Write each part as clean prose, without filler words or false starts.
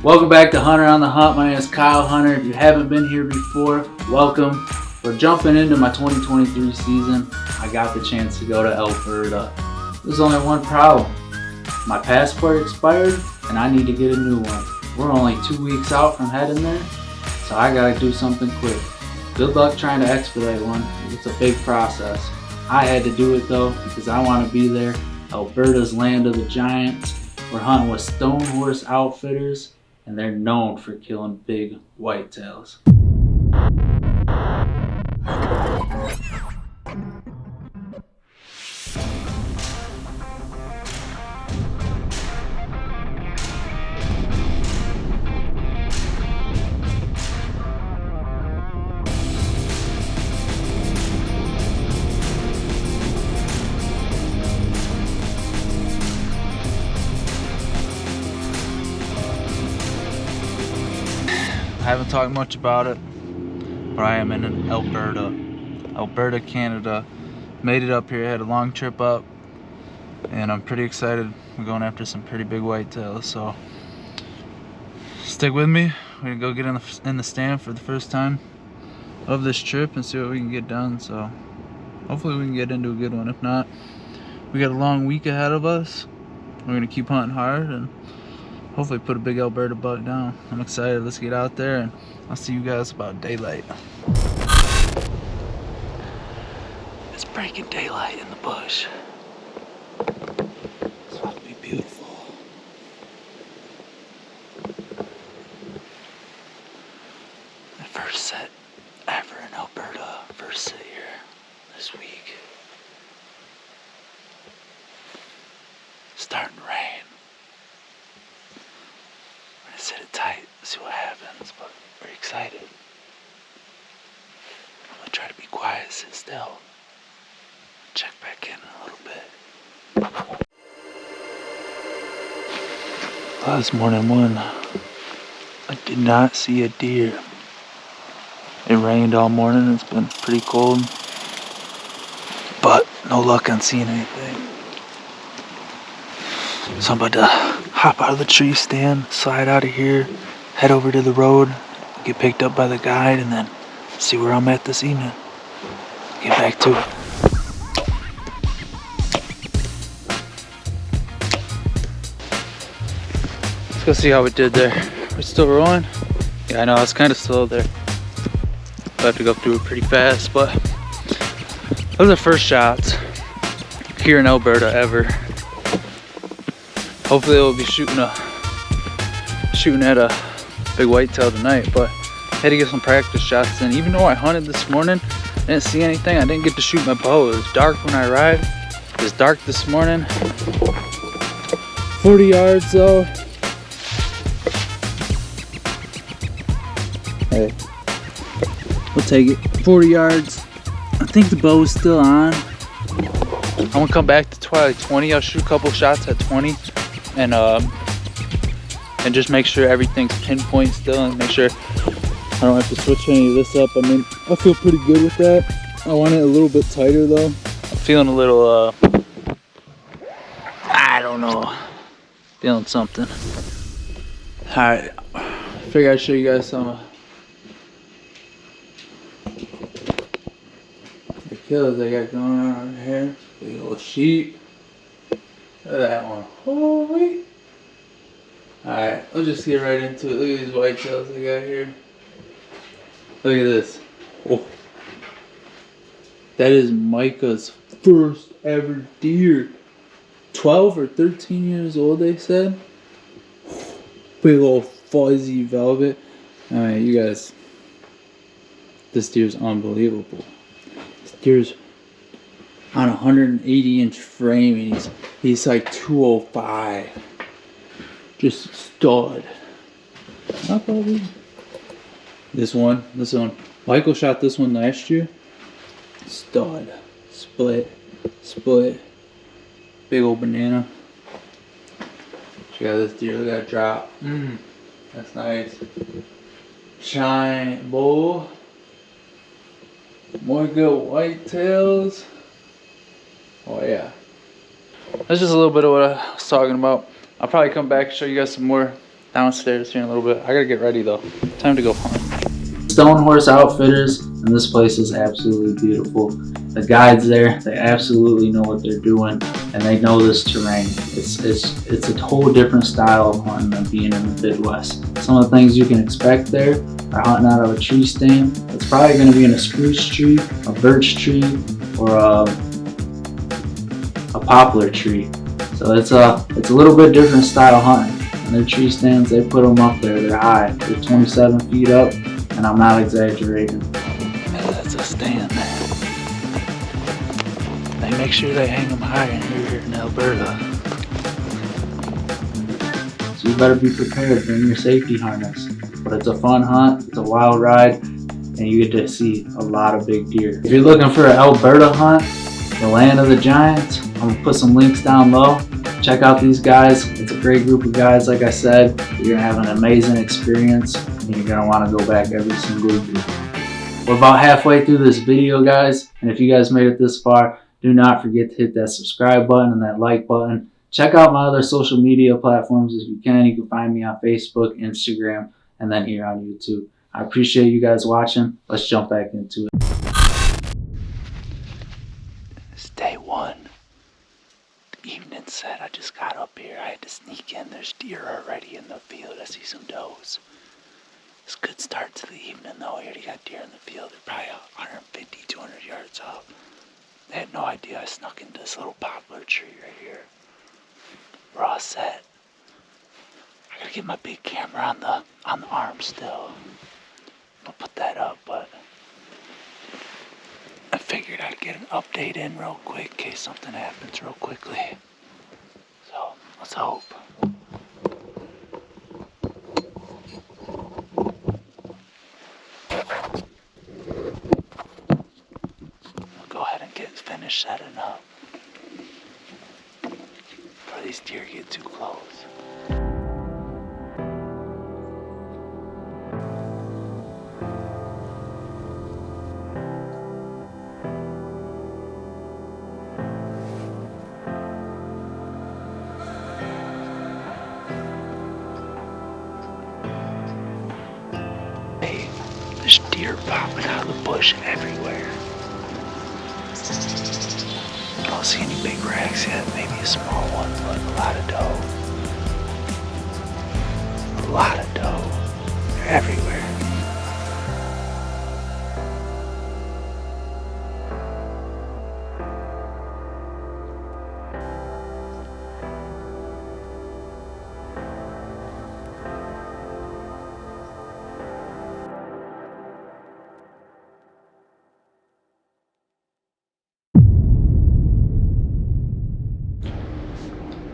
Welcome back to Hunter on the Hunt. My name is Kyle Hunter. If you haven't been here before, welcome. We're jumping into my 2023 season. I got the chance to go to Alberta. There's only one problem. My passport expired and I need to get a new one. We're only 2 weeks out from heading there, so I gotta do something quick. Good luck trying to expedite one. It's a big process. I had to do it though because I want to be there. Alberta's land of the giants. We're hunting with Stone Horse Outfitters, and they're known for killing big whitetails. I haven't talked much about it, but I am in Alberta, Canada. Made it up here, had a long trip up, and I'm pretty excited. We're going after some pretty big whitetails, so stick with me. We're gonna go get in the stand for the first time of this trip and see what we can get done. So hopefully we can get into a good one. If not, we got a long week ahead of us. We're gonna keep hunting hard and hopefully put a big Alberta buck down. I'm excited. Let's get out there and I'll see you guys about daylight. It's breaking daylight in the bush. It's about to be beautiful. My first set ever in Alberta. First set here this week. Starting to rain. Sit it tight, see what happens, but we're excited. I'm gonna try to be quiet, sit still. Check back in a little bit. Last morning I did not see a deer. It rained all morning, it's been pretty cold, but no luck on seeing anything. So I'm about to hop out of the tree stand, slide out of here, head over to the road, get picked up by the guide, and then see where I'm at this evening. Get back to it. Let's go see how we did there. We're still rolling? Yeah, I know, it's kind of slow there. I have to go through it pretty fast, but those are first shots here in Alberta ever. Hopefully we'll be shooting at a big whitetail tonight, but I had to get some practice shots in. Even though I hunted this morning, I didn't see anything. I didn't get to shoot my bow. It was dark when I arrived. It was dark this morning. 40 yards though. Hey, we'll take it. 40 yards. I think the bow is still on. I'm gonna come back to twilight 20. I'll shoot a couple shots at 20. And just make sure everything's pinpoint still, and make sure I don't have to switch any of this up. I mean, I feel pretty good with that. I want it a little bit tighter though. I'm feeling a little I don't know, feeling something. All right, figure I'd show you guys some the kills I got going on here. Big old sheep. Look at that one. Holy. Alright, let's just get right into it. Look at these whitetails I got here. Look at this. Oh. That is Micah's first ever deer. 12 or 13 years old, they said. Big old fuzzy velvet. Alright, you guys. This deer's unbelievable. This deer's on a 180-inch frame, and he's like 205. Just stud. Not probably. This one. Michael shot this one last year. Stud. Split. Big old banana. Check out this deer. Look at that drop. That's nice. Shine bull. More good whitetails. Oh yeah. That's just a little bit of what I was talking about. I'll probably come back and show you guys some more downstairs here in a little bit. I gotta get ready though. Time to go hunt. Stone Horse Outfitters, and this place is absolutely beautiful. The guides there, they absolutely know what they're doing, and they know this terrain. It's a whole different style of hunting than being in the Midwest. Some of the things you can expect there are hunting out of a tree stand. It's probably going to be in a spruce tree, a birch tree, or a poplar tree. So it's a little bit different style hunting. And their tree stands, they put them up there. They're high. They're 27 feet up, and I'm not exaggerating. That's a stand there. They make sure they hang them high here in Alberta. So you better be prepared. Bring your safety harness. But it's a fun hunt. It's a wild ride, and you get to see a lot of big deer. If you're looking for an Alberta hunt, the land of the giants, I'm gonna put some links down low. Check out these guys. It's a great group of guys. Like I said, you're gonna have an amazing experience, and you're gonna want to go back every single year. We're about halfway through this video, guys, and if you guys made it this far, do not forget to hit that subscribe button and that like button. Check out my other social media platforms if you can. You can find me on Facebook, Instagram, and then here on YouTube. I appreciate you guys watching. Let's jump back into it. It's day one. The evening set. I just got up here. I had to sneak in. There's deer already in the field. I see some does. It's a good start to the evening though. I already got deer in the field. They're probably 150, 200 yards out. They had no idea I snuck into this little poplar tree right here. We're all set. I gotta get my big camera on the arm still. I'll put that up, but I figured I'd get an update in real quick in case something happens real quickly. So let's hope. Finish setting up before these deer get too close. Hey, there's deer popping out of the bush everywhere. I don't see any big rags yet, maybe a small one, but a lot of doe. A lot of doe. They're everywhere.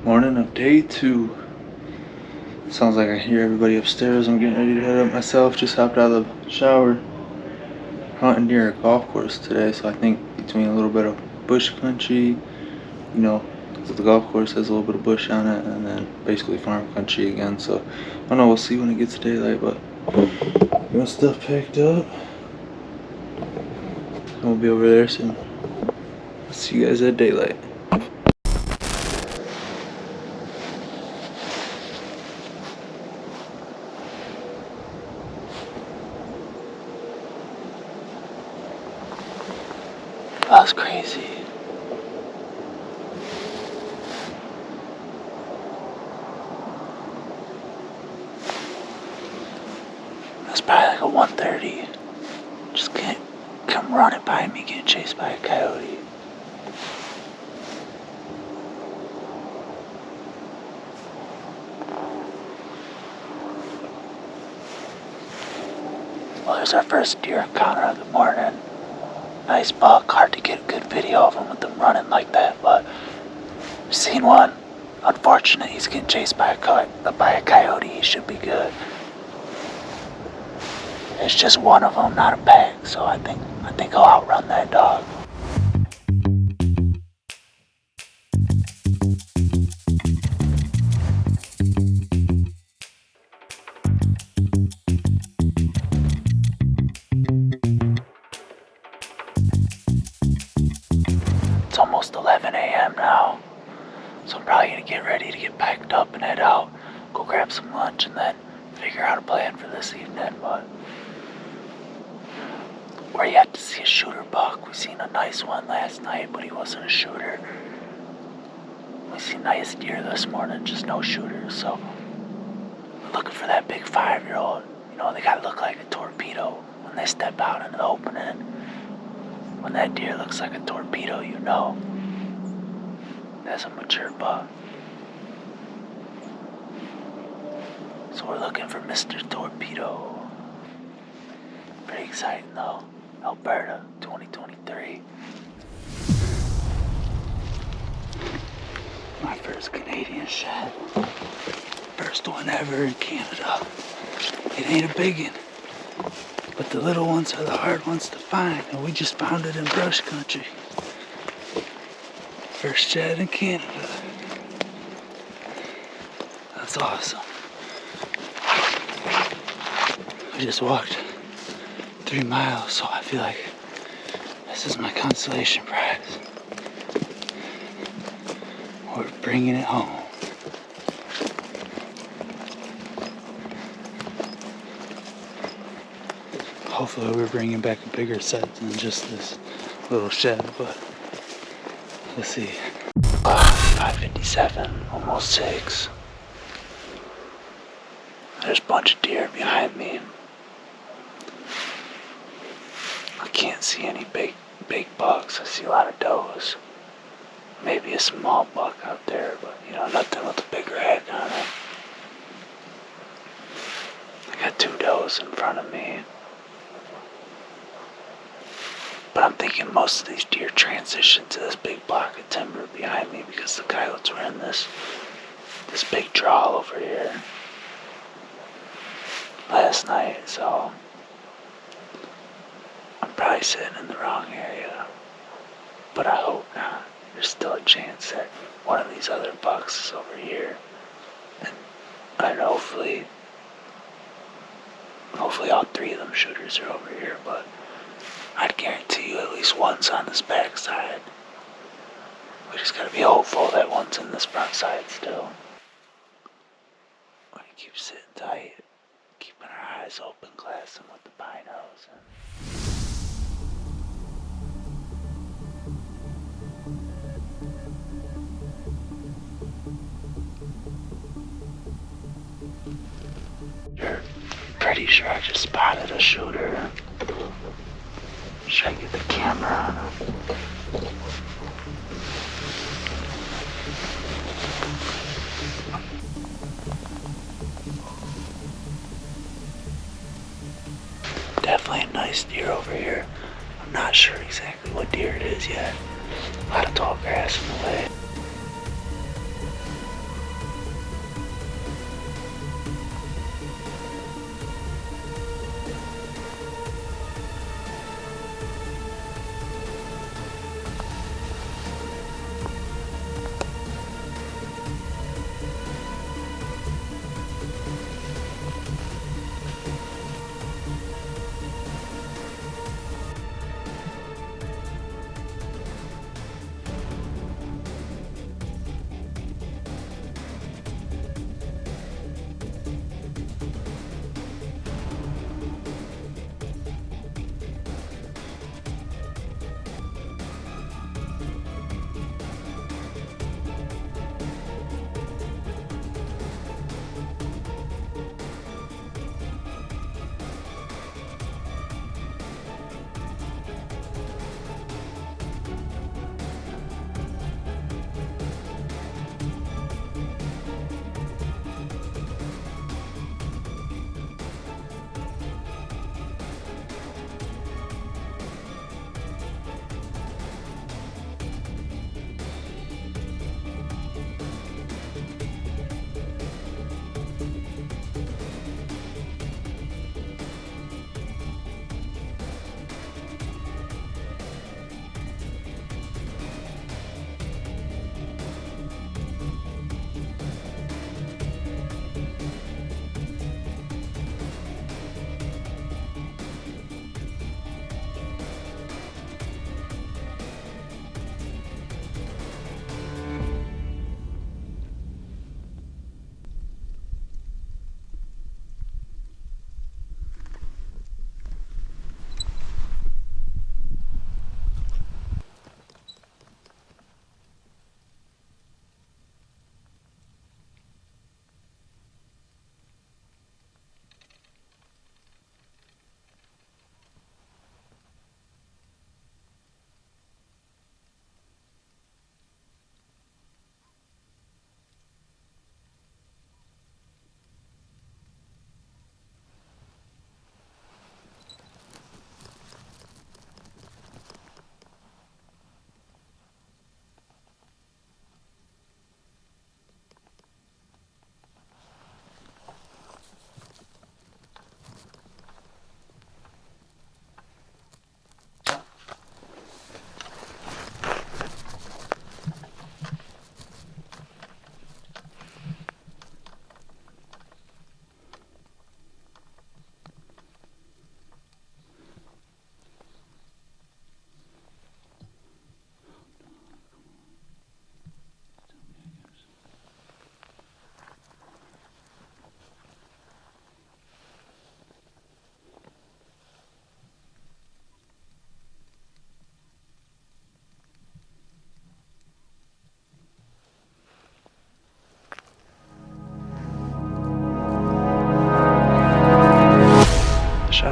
Morning of day 2. Sounds like I hear everybody upstairs. I'm getting ready to head up myself. Just hopped out of the shower. Hunting near a golf course today, so I think between a little bit of bush country, you know, because the golf course has a little bit of bush on it, and then basically farm country again. So I don't know, we'll see when it gets daylight, but get my stuff packed up. We'll be over there soon. See you guys at daylight. That's crazy. That's probably like a 130. Just can't come running by me getting chased by a coyote. Well, there's our first deer encounter of the morning. Nice buck, hard to get a good video of him with them running like that, but I've seen one. Unfortunate, he's getting chased by a coyote. He should be good. It's just one of them, not a pack, so I think I'll outrun that dog. It's almost 11 a.m. now, so I'm probably gonna get ready to get packed up and head out. go grab some lunch, and then figure out a plan for this evening. But we're yet to see a shooter buck. We seen a nice one last night, but he wasn't a shooter. We seen nice deer this morning, just no shooters. So we're looking for that big 5-year-old. You know, they gotta look like a torpedo when they step out into the opening. When that deer looks like a torpedo, you know that's a mature buck. So we're looking for Mr. Torpedo. Pretty exciting though. Alberta, 2023. My first Canadian shot. First one ever in Canada. It ain't a big one, but the little ones are the hard ones to find, and we just found it in brush country. First shot in Canada. That's awesome. I just walked 3 miles, so I feel like this is my consolation prize. We're bringing it home. Hopefully we're bringing back a bigger set than just this little shed, but let's see. 5:57, almost 6. There's a bunch of deer behind me. I can't see any big bucks. I see a lot of does. Maybe a small buck out there, but you know, nothing with a big rag on it. I got 2 does in front of me. But I'm thinking most of these deer transitioned to this big block of timber behind me because the coyotes were in this big draw over here last night, so I'm probably sitting in the wrong area, but I hope not. There's still a chance that one of these other bucks is over here, and hopefully all 3 of them shooters are over here, but I'd guarantee you at least one's on this back side. We just gotta be hopeful that one's in this front side still. We keep sitting tight, keeping our eyes open, glassing with the binos. You're pretty sure I just spotted a shooter. Should I get the camera on him? Definitely a nice deer over here. I'm not sure exactly what deer it is yet. A lot of tall grass in the way.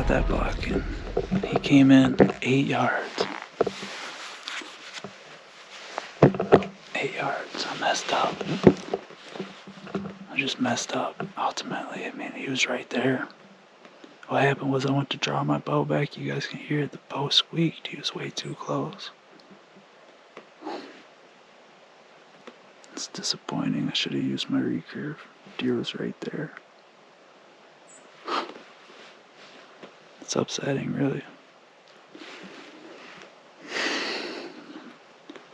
shot that buck, and he came in 8 yards. 8 yards. I messed up. I just messed up. Ultimately, I mean, he was right there. What happened was I went to draw my bow back. You guys can hear it. The bow squeaked. He was way too close. It's disappointing. I should have used my recurve. Deer was right there. It's upsetting, really.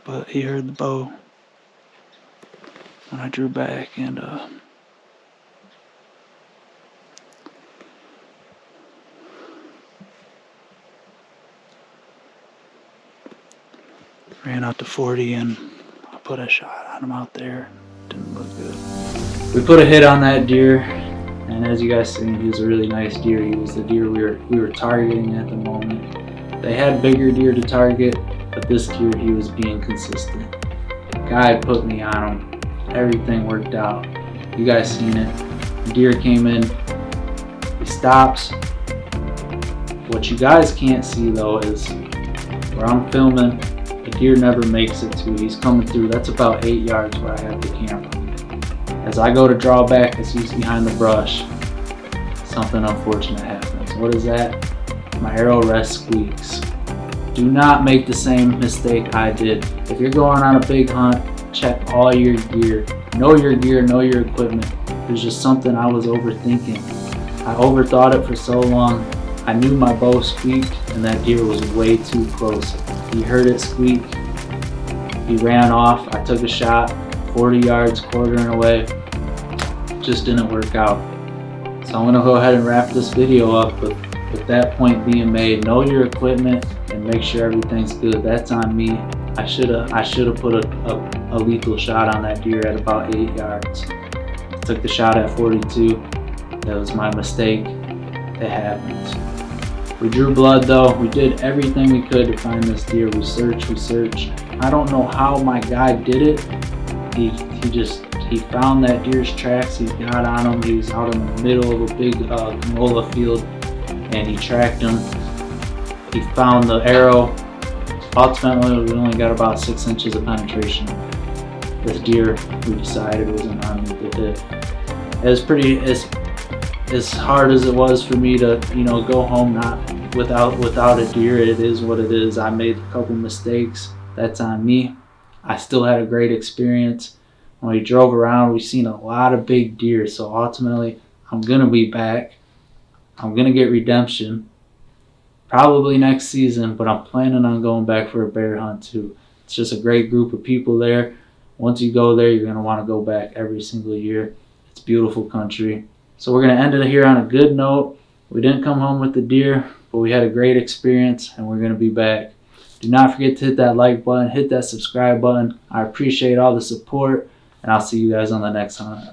But he heard the bow when I drew back, and ran out to 40, and I put a shot on him out there. Didn't look good. We put a hit on that deer, and as you guys see, he was a really nice deer. He was the deer we were targeting at the moment. They had bigger deer to target, but this deer, he was being consistent. Guy put me on him. Everything worked out. You guys seen it. The deer came in. He stops. What you guys can't see though is where I'm filming, the deer never makes it to. He's coming through. That's about 8 yards where I have the camera. As I go to draw back, as he's behind the brush, something unfortunate happens. What is that? My arrow rest squeaks. Do not make the same mistake I did. If you're going on a big hunt, check all your gear. Know your gear, know your equipment. There's just something I was overthinking. I overthought it for so long. I knew my bow squeaked and that deer was way too close. He heard it squeak. He ran off. I took a shot, 40 yards, quartering away. Just didn't work out. So I'm gonna go ahead and wrap this video up with that point being made. Know your equipment and make sure everything's good. That's on me. I should have put a lethal shot on that deer at about 8 yards. Took the shot at 42. That was my mistake. It happens. We drew blood though. We did everything we could to find this deer. We searched. I don't know how my guy did it. He found that deer's tracks. He got on him. He was out in the middle of a big canola field, and he tracked him. He found the arrow. Ultimately, we only got about 6 inches of penetration. This deer, we decided, was an underneath it. It was pretty, as hard as it was for me to, go home not without a deer. It is what it is. I made a couple mistakes. That's on me. I still had a great experience. When we drove around, we've seen a lot of big deer. So ultimately, I'm gonna be back. I'm gonna get redemption. Probably next season, but I'm planning on going back for a bear hunt too. It's just a great group of people there. Once you go there, you're gonna want to go back every single year. It's beautiful country. So we're gonna end it here on a good note. We didn't come home with the deer, but we had a great experience, and we're gonna be back. Do not forget to hit that like button, hit that subscribe button. I appreciate all the support, and I'll see you guys on the next hunt.